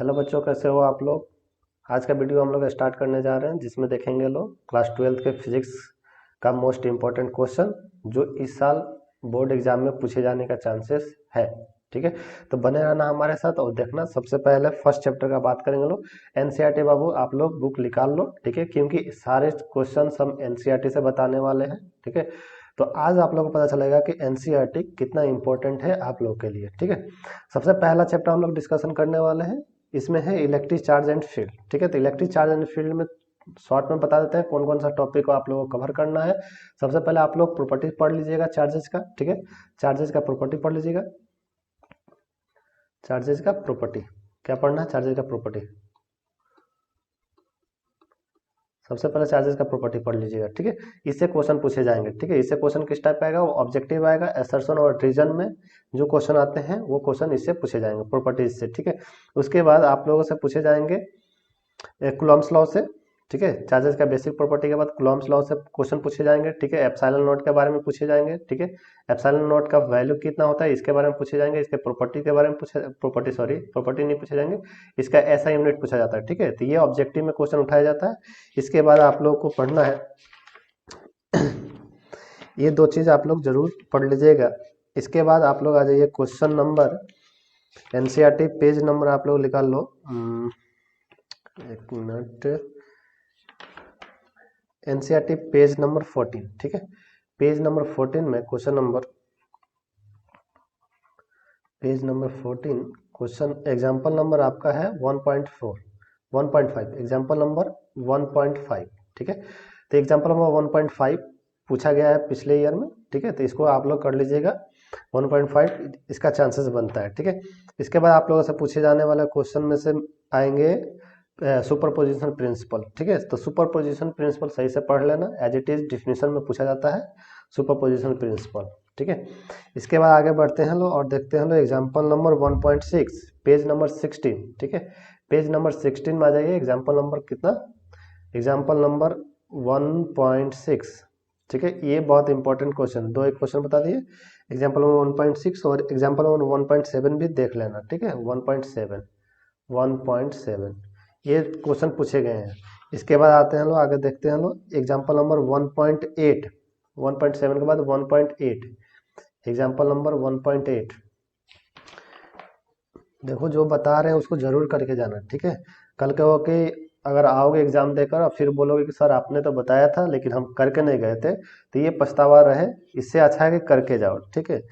Hello बच्चों, कैसे हो आप लोग। आज का वीडियो हम लोग स्टार्ट करने जा रहे हैं, जिसमें देखेंगे लोग क्लास 12 के फिजिक्स का मोस्ट इम्पोर्टेंट क्वेश्चन जो इस साल बोर्ड एग्जाम में पूछे जाने का चांसेस है। ठीक है, तो बने रहना हमारे साथ और देखना। सबसे पहले फर्स्ट चैप्टर का बात करेंगे लोग। एनसीईआरटी बाबू आप लोग बुक निकाल लो, ठीक है, क्योंकि सारे क्वेश्चन हम एनसीईआरटी से बताने वाले हैं। ठीक है, तो आज आप लोगों को पता चलेगा कि एनसीईआरटी कितना इंपॉर्टेंट है आप लोगों के लिए। ठीक है, सबसे पहला चैप्टर हम लोग डिस्कशन करने वाले हैं, इसमें है इलेक्ट्रिक चार्ज एंड फील्ड। ठीक है, तो इलेक्ट्रिक चार्ज एंड फील्ड में शॉर्ट में बता देते हैं कौन कौन सा टॉपिक को आप लोगों को कवर करना है। सबसे पहले आप लोग प्रॉपर्टी पढ़ लीजिएगा चार्जेस का। ठीक है, चार्जेस का प्रॉपर्टी पढ़ लीजिएगा। चार्जेस का प्रॉपर्टी क्या पढ़ना है? चार्जेस का प्रॉपर्टी सबसे पहले चार्जेस का प्रॉपर्टी पढ़ लीजिएगा। ठीक है, इससे क्वेश्चन पूछे जाएंगे। ठीक है, इससे क्वेश्चन किस टाइप का आएगा? वो ऑब्जेक्टिव आएगा, असर्शन और रीजन में जो क्वेश्चन आते हैं वो क्वेश्चन इससे पूछे जाएंगे, प्रॉपर्टीज से। ठीक है, उसके बाद आप लोगों से पूछे जाएंगे कूलम्ब्स लॉ से। ठीक है, चार्जेस का बेसिक प्रॉपर्टी के बाद कूलम्ब्स लॉ से क्वेश्चन पूछे जाएंगे। ठीक है, एप्सिलॉन नॉट के बारे में पूछे जाएंगे। ठीक है, एप्सिलॉन नॉट का वैल्यू कितना होता है इसके बारे में पूछे जाएंगे। इसके प्रॉपर्टी के बारे में प्रॉपर्टी नहीं पूछे जाएंगे, इसका ऐसा यूनिट पूछा जाता है। ठीक है, तो ये ऑब्जेक्टिव में क्वेश्चन उठाया जाता है। इसके बाद आप लोगों को पढ़ना है ये दो चीज आप लोग जरूर पढ़ लीजिएगा। इसके बाद आप लोग आ जाइए question number, NCERT page number आप लोग निकाल लो। एक मिनट, एनसीईआरटी पेज नंबर 14। ठीक है, पेज नंबर 14 में question number, page number 14 question example number आपका है 1.4 1.5, एग्जांपल नंबर 1.5। ठीक है, तो एग्जांपल नंबर 1.5 पूछा गया है पिछले ईयर में। ठीक है, तो इसको आप लोग कर लीजिएगा। 1.5 इसका चांसेस बनता है। ठीक है, इसके बाद आप लोगों से पूछे जाने वाले क्वेश्चन में से आएंगे सुपरपोजिशन प्रिंसिपल। ठीक है, तो सुपरपोजिशन प्रिंसिपल सही से पढ़ लेना, एज इट इज डिफिनेशन में पूछा जाता है सुपरपोजिशन प्रिंसिपल। ठीक है, इसके बाद आगे बढ़ते हैं लोग और देखते हैं लोग एग्जाम्पल नंबर 1.6 पेज नंबर 16। ठीक है, पेज नंबर 16 में आ जाइए। एग्जाम्पल नंबर कितना? Example number 1.6। ठीक है, ये बहुत इंपॉर्टेंट क्वेश्चन, दो एक क्वेश्चन बता दिए। एग्जाम्पल नंबर 1.6 और एग्जाम्पल नंबर 1.7 भी देख लेना। ठीक है, 1.7 ये क्वेश्चन पूछे गए हैं। इसके बाद आते हैं लोग आगे देखते हैं लोग एग्जाम्पल नंबर 1.8। 1.7 के बाद 1.8, एग्जाम्पल नंबर 1.8। देखो जो बता रहे हैं उसको जरूर करके जाना। ठीक है, कल के हो कि अगर आओगे एग्जाम देकर और फिर बोलोगे कि सर आपने तो बताया था लेकिन हम करके नहीं गए थे, तो ये पछतावा रहे। इससे अच्छा है कि करके जाओ। ठीक है,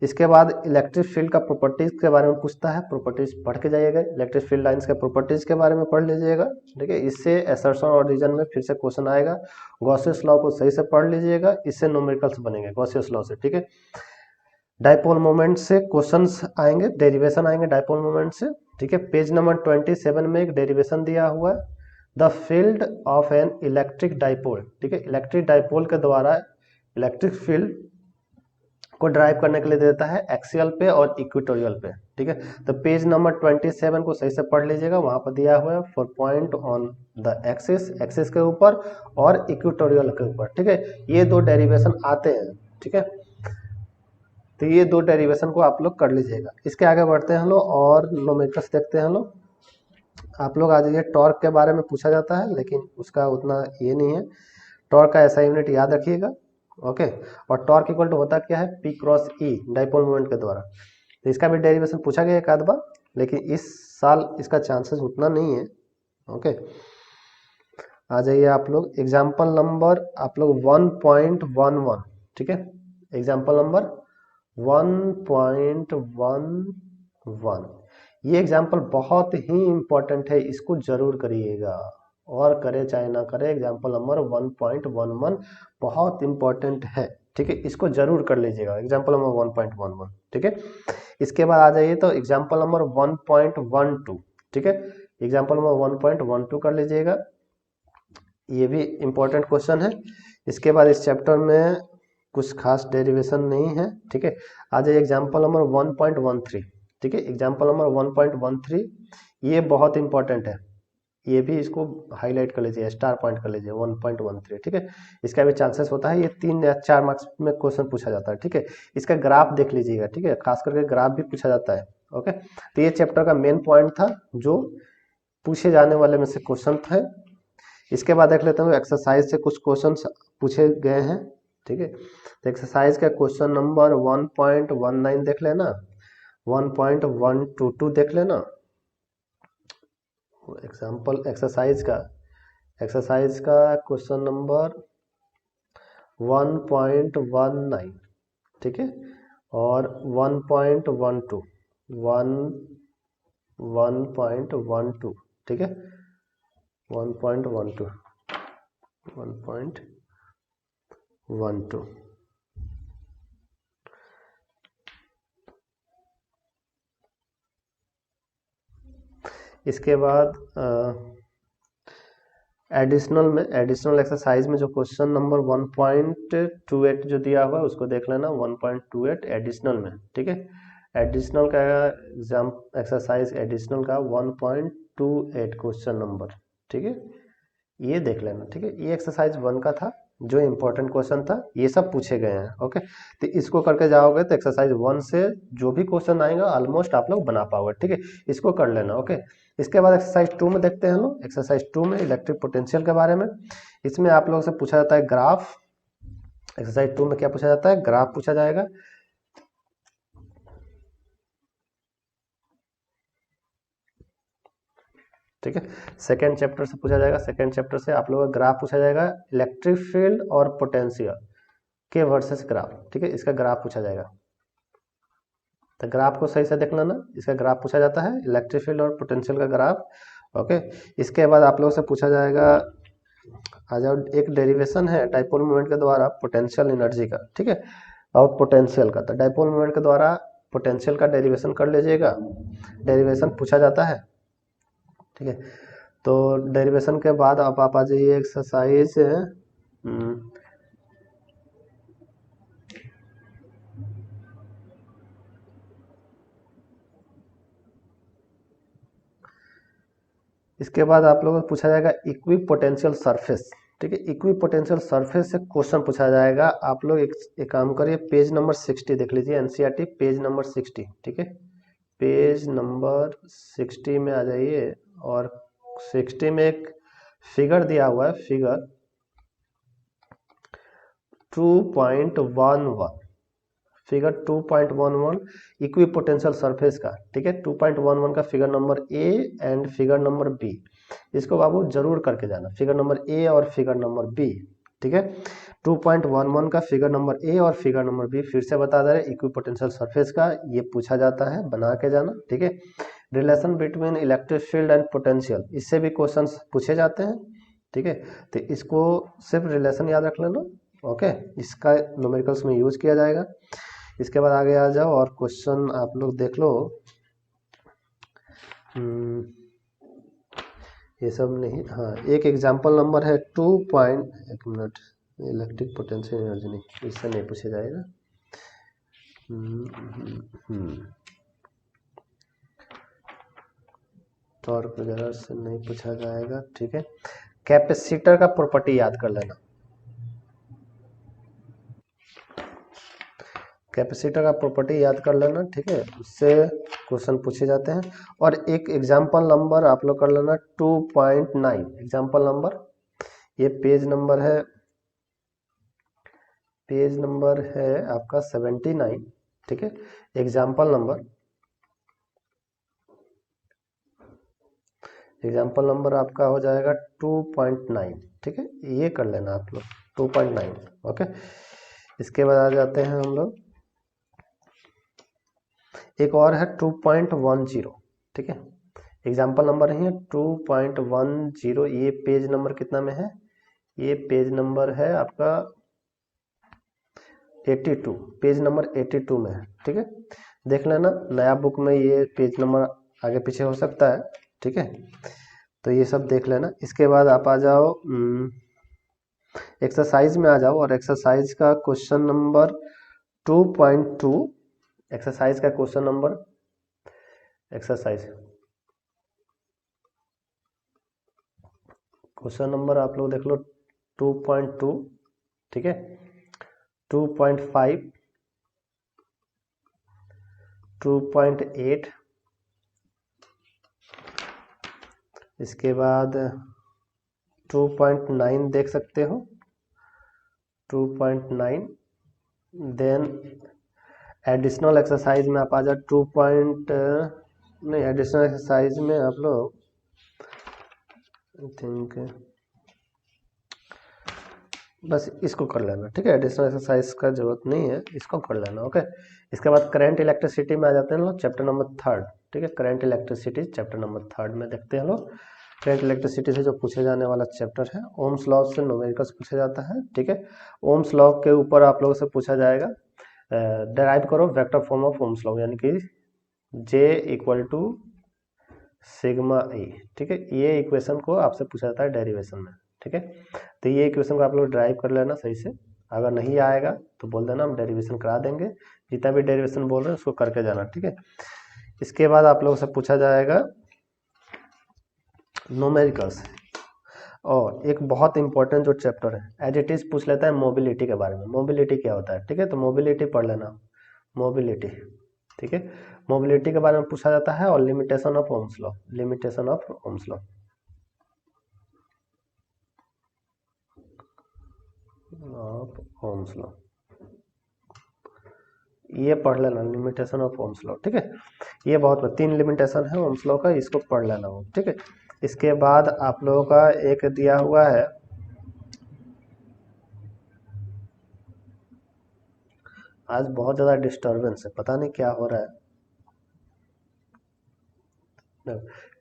इसके बाद इलेक्ट्रिक फील्ड का प्रॉपर्टीज के बारे में पूछता है, प्रॉपर्टीज पढ़ के जाइएगा। इलेक्ट्रिक फील्ड लाइंस के प्रॉपर्टीज के बारे में पढ़ लीजिएगा। ठीक है, इससे असर्शन और रीजन में फिर से क्वेश्चन आएगा। गॉसियस लॉ को सही से पढ़ लीजिएगा, इससे न्यूमेरिकल्स बनेंगे गॉसियस लॉ से। ठीक है, डाइपोल मोमेंट से क्वेश्चंस आएंगे, डेरिवेशन आएंगे डाइपोल मोमेंट से। ठीक है, पेज नंबर 27 में एक डेरिवेशन दिया हुआ है, the field of an electric dipole. ठीक है, इलेक्ट्रिक डाइपोल के द्वारा इलेक्ट्रिक फील्ड को ड्राइव करने के लिए देता है एक्सियल पे और इक्वेटोरियल पे। ठीक है, तो पेज नंबर 27 को सही से पढ़ लीजिएगा, वहां पर दिया हुआ है for point on the axis, axis के ऊपर और इक्वेटोरियल के ऊपर। ठीक है, ये दो डेरिवेशन आते हैं। ठीक है, तो ये दो डेरिवेशन को आप लोग कर लीजिएगा। इसके आगे बढ़ते हैं लोग और न्यूमेरिकल्स देखते हैं लोग। आप लोग आ जाइए, टॉर्क के बारे में पूछा जाता है लेकिन उसका उतना ये नहीं है। टॉर्क का ऐसा यूनिट याद रखिएगा। ओके, और टॉर्क इक्वल टू होता क्या है? पी क्रॉस ई, डाइपोल मोमेंट के द्वारा। तो इसका भी डेरिवेशन पूछा गया एक आध बार, लेकिन इस साल इसका चांसेस उतना नहीं है। ओके, आ जाइए आप लोग एग्जाम्पल नंबर आप लोग 1.11। ठीक है, एग्जाम्पल नंबर 1.11, ये एग्जाम्पल बहुत ही इंपॉर्टेंट है, इसको जरूर करिएगा और करे चाहे ना करे। एग्जाम्पल नंबर 1.11 बहुत इंपॉर्टेंट है। ठीक है, इसको जरूर कर लीजिएगा, एग्जाम्पल नंबर 1.11। ठीक है, इसके बाद आ जाइए तो एग्जाम्पल नंबर 1.12। ठीक है, एग्जाम्पल नंबर 1.12 कर लीजिएगा, ये भी इंपॉर्टेंट क्वेश्चन है। इसके बाद इस चैप्टर में कुछ खास डेरिवेशन नहीं है। ठीक है, आ जाइए एग्जाम्पल नंबर 1.13। ठीक है, एग्जाम्पल नंबर 1.13 ये बहुत इंपॉर्टेंट है, ये भी इसको हाईलाइट कर लीजिए, स्टार पॉइंट कर लीजिए 1.13। ठीक है, इसका भी चांसेस होता है, ये 3 या 4 मार्क्स में क्वेश्चन पूछा जाता है। ठीक है, इसका ग्राफ देख लीजिएगा। ठीक है, खास करके ग्राफ भी पूछा जाता है। ओके, तो ये चैप्टर का मेन पॉइंट था जो पूछे जाने वाले में से क्वेश्चन थे। इसके बाद देख लेते हैं एक्सरसाइज से कुछ क्वेश्चन पूछे गए हैं, ठीक है। तो एक्सरसाइज का क्वेश्चन नंबर 1.19 देख लेना, 1.122 देख लेना। एग्जाम्पल एक्सरसाइज का क्वेश्चन नंबर 1.19, ठीक है, और 1.12 1.12, ठीक है, 1.12 1.12। इसके बाद एडिशनल एक्सरसाइज में जो क्वेश्चन नंबर 1.28 जो दिया हुआ है उसको देख लेना, 1.28 एडिशनल में, ठीक है। एडिशनल का एग्जाम एक्सरसाइज एडिशनल का 1.28 क्वेश्चन नंबर, ठीक है, ये देख लेना, ठीक है। ये एक्सरसाइज 1 का था जो इम्पोर्टेंट क्वेश्चन था, ये सब पूछे गए हैं, ओके। तो इसको करके जाओगे तो एक्सरसाइज 1 से जो भी क्वेश्चन आएगा ऑलमोस्ट आप लोग बना पाओगे, ठीक है, इसको कर लेना, ओके। इसके बाद एक्सरसाइज 2 में देखते हैं हम लोग। एक्सरसाइज 2 में इलेक्ट्रिक पोटेंशियल के बारे में, इसमें आप लोग से पूछा जाता है ग्राफ। एक्सरसाइज 2 में क्या पूछा जाता है, ग्राफ पूछा जाएगा। ठीक है, सेकेंड चैप्टर से पूछा जाएगा, सेकेंड चैप्टर से आप लोगों का ग्राफ पूछा जाएगा, इलेक्ट्रिक फील्ड और पोटेंशियल के वर्सेस ग्राफ, ठीक है, इसका ग्राफ पूछा जाएगा। तो ग्राफ को सही से देख लेना, इसका ग्राफ पूछा जाता है, इलेक्ट्रिक फील्ड और पोटेंशियल का ग्राफ, ओके। इसके बाद आप लोगों से पूछा जाएगा, आ जाओ, एक डेरिवेशन है डाइपोल मोमेंट के द्वारा पोटेंशियल एनर्जी का, ठीक है, और पोटेंशियल का। तो डाइपोल मोमेंट के द्वारा पोटेंशियल का डेरिवेशन कर लीजिएगा, डेरिवेशन पूछा जाता है, ठीक है। तो डेरिवेशन के बाद अब आप आ जाइए एक्सरसाइज इसके बाद आप लोगों को पूछा जाएगा इक्वी पोटेंशियल सरफेस, ठीक है। इक्वी पोटेंशियल सरफेस से क्वेश्चन पूछा जाएगा। आप लोग एक काम करिए, पेज नंबर 60 देख लीजिए, एनसीईआरटी पेज नंबर 60, ठीक है, पेज नंबर 60 में आ जाइए। और 60 में एक फिगर दिया हुआ है, figure 2.11, figure 2.11 equipotential surface का, ठीक है, 2.11 का figure number A and figure number B, इसको बाबू जरूर करके जाना, फिगर नंबर ए और फिगर नंबर बी, ठीक है। 2.11 का फिगर नंबर ए और फिगर नंबर बी फिर से बता दे रहे, इक्वी पोटेंशियल सरफेस का ये पूछा जाता है, बना के जाना, ठीक है। Relation between electric field and potential, इससे भी क्वेश्चन पूछे जाते हैं, ठीक है। तो इसको सिर्फ रिलेशन याद रख लेना, ओके, इसका न्यूमेरिकल्स में यूज किया जाएगा। इसके बाद आगे आ जाओ और क्वेश्चन आप लोग देख लो। ये सब नहीं, हाँ, एक एग्जांपल नंबर है 1 मिनट, इलेक्ट्रिक पोटेंशियल एनर्जी नहीं, इससे नहीं पूछा जाएगा। टॉर्क वगैरह से नहीं पूछा जाएगा, ठीक है। कैपेसिटर का प्रॉपर्टी याद कर लेना, कैपेसिटर का प्रॉपर्टी याद कर लेना, ठीक है, उससे क्वेश्चन पूछे जाते हैं। और एक एग्जांपल नंबर आप लोग कर लेना 2.9, एग्जांपल नंबर, ये पेज नंबर है आपका 79, ठीक है। एग्जांपल नंबर आपका हो जाएगा 2.9, ठीक है, ये कर लेना आप लोग 2.9, ओके। इसके बाद आ जाते हैं हम लोग, एक और है 2.10, ठीक है, एग्जाम्पल नंबर है 2.10, ये पेज नंबर कितना में है, ये पेज नंबर है आपका 82, पेज नंबर 82 में है, ठीक है। देख लेना, नया बुक में ये पेज नंबर आगे पीछे हो सकता है, ठीक है, तो ये सब देख लेना। इसके बाद आप आ जाओ एक्सरसाइज में आ जाओ, और एक्सरसाइज का क्वेश्चन नंबर 2.2, एक्सरसाइज का क्वेश्चन नंबर, क्वेश्चन नंबर आप लोग देख लो 2.2, ठीक है, 2.5, 2.8, इसके बाद 2.9 देख सकते हो, 2.9। देन एडिशनल एक्सरसाइज में आप आ जाओ 2 नहीं, एडिशनल एक्सरसाइज में आप लोग आई थिंक बस इसको कर लेना, ठीक है। एडिशनल एक्सरसाइज का जरूरत नहीं है, इसको कर लेना, ओके। इसके बाद करंट इलेक्ट्रिसिटी में आ जाते हैं लोग, चैप्टर नंबर 3, ठीक है। करंट इलेक्ट्रिसिटी चैप्टर नंबर 3 में देखते हैं लोग। करंट इलेक्ट्रिसिटी से जो पूछे जाने वाला चैप्टर है, ओम्स लॉ से न्यूमेरिकल्स पूछा जाता है, ठीक है। ओम्स लॉ के ऊपर आप लोगों से पूछा जाएगा, डेराइव करो vector form of Ohm's law, यानी कि J equal to sigma E, ठीक है। ये इक्वेशन को आपसे पूछा जाता है डेरिवेशन में, ठीक है। तो ये इक्वेशन को आप लोग ड्राइव कर लेना सही से। अगर नहीं आएगा तो बोल देना, हम डेरिवेशन करा देंगे। जितना भी डेरिवेशन बोल रहे हैं उसको करके जाना, ठीक है। इसके बाद आप लोगों से पूछा जाएगा न्यूमेरिकल्स, और एक बहुत इंपॉर्टेंट जो चैप्टर है एज इट इज पूछ लेता है मोबिलिटी के बारे में। मोबिलिटी क्या होता है, ठीक है। तो मोबिलिटी पढ़ लेना, मोबिलिटी, ठीक है। मोबिलिटी के बारे में पूछा जाता है, और limitation of Ohm's law, limitation of Ohm's law, of Ohm's law, ये पढ़ लेना, लिमिटेशन ऑफ ओम्स लॉ, ठीक है। ये बहुत 3 लिमिटेशन है ओम्स लॉ का, इसको पढ़ लेना हो, ठीक है। इसके बाद आप लोगों का एक दिया हुआ है, आज बहुत ज़्यादा डिस्टरबेंस है, पता नहीं क्या हो रहा है।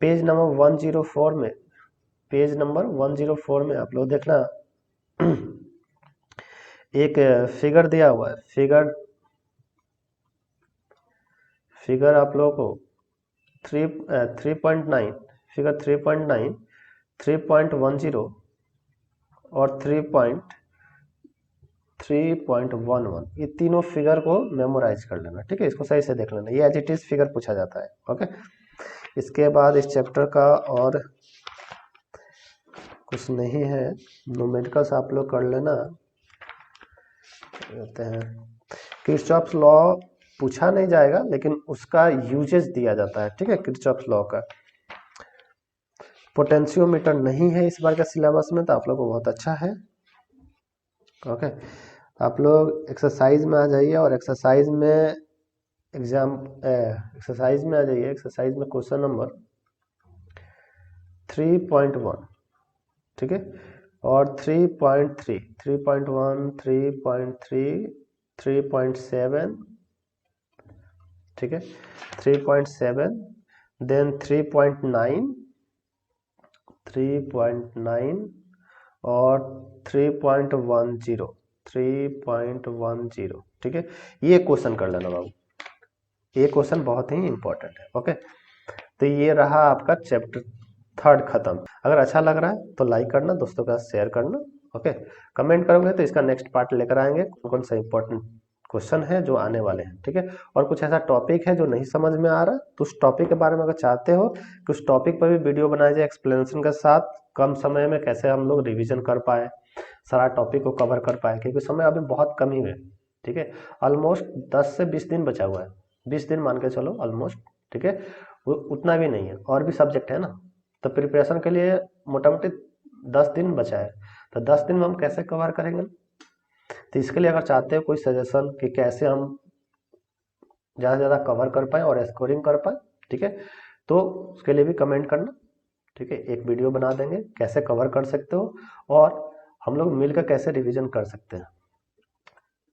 पेज नंबर 104 में, पेज नंबर 104 में आप लोग देखना, एक फिगर दिया हुआ है, फिगर आप लोगों को 3.9, फिगर 3.9, 3.10 और 3.11, ये तीनों फिगर को मेमोराइज कर लेना, ठीक है। इसको सही से देख लेना, ये एज इट इज फिगर पूछा जाता है, ओके। इसके बाद इस चैप्टर का और कुछ नहीं है, न्यूमेरिकल्स आप लोग कर लेना। कहते हैं किरचॉफ्स लॉ पूछा नहीं जाएगा, लेकिन उसका यूजेस दिया जाता है, ठीक है। किरचॉफ्स लॉ का पोटेंशियोमीटर नहीं है इस बार का सिलेबस में, तो आप लोग को बहुत अच्छा है, ओके। आप लोग एक्सरसाइज में आ जाइए, और एक्सरसाइज में एक्सरसाइज में आ जाइए। एक्सरसाइज में क्वेश्चन नंबर 3.1, ठीक है, और 3.3, 3.1, 3.3, 3.7, ठीक है, 3.7, देन 3.9, 3.9 और 3.10, 3.10, ठीक है। ये क्वेश्चन कर लेना बाबू, ये क्वेश्चन बहुत ही इंपॉर्टेंट है, ओके। तो ये रहा आपका चैप्टर 3 खत्म। अगर अच्छा लग रहा है तो लाइक करना, दोस्तों के साथ शेयर करना, ओके। कमेंट करोगे तो इसका नेक्स्ट पार्ट लेकर आएंगे, कौन कौन सा इंपॉर्टेंट क्वेश्चन है जो आने वाले हैं, ठीक है। और कुछ ऐसा टॉपिक है जो नहीं समझ में आ रहा, तो उस टॉपिक के बारे में अगर चाहते हो कि उस टॉपिक पर भी वीडियो बनाया जाए एक्सप्लेनेशन के साथ, कम समय में कैसे हम लोग रिविजन कर पाए, सारा टॉपिक को कवर कर पाए, क्योंकि समय अभी बहुत कम ही है, ठीक है। ऑलमोस्ट 10 से 20 दिन बचा हुआ है, 20 दिन मान के चलो ऑलमोस्ट, ठीक है। उतना भी नहीं है, और भी सब्जेक्ट है ना, तो प्रिपरेशन के लिए मोटा मोटी 10 दिन बचा है, तो 10 दिन में हम कैसे कवर करेंगे। तो इसके लिए अगर चाहते हो कोई सजेशन कि कैसे हम ज़्यादा से ज़्यादा कवर कर पाए और स्कोरिंग कर पाए, ठीक है, तो उसके लिए भी कमेंट करना, ठीक है। एक वीडियो बना देंगे कैसे कवर कर सकते हो, और हम लोग मिलकर कैसे रिवीजन कर सकते हैं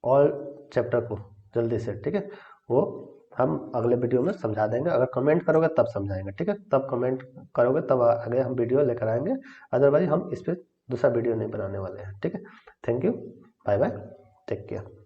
ऑल चैप्टर को जल्दी से, ठीक है। वो हम अगले वीडियो में समझा देंगे, अगर कमेंट करोगे तब समझाएंगे, ठीक है। तब कमेंट करोगे तब आगे हम वीडियो लेकर आएंगे, अदरवाइज हम इस पर दूसरा वीडियो नहीं बनाने वाले हैं, ठीक है। Thank you, bye bye, take care.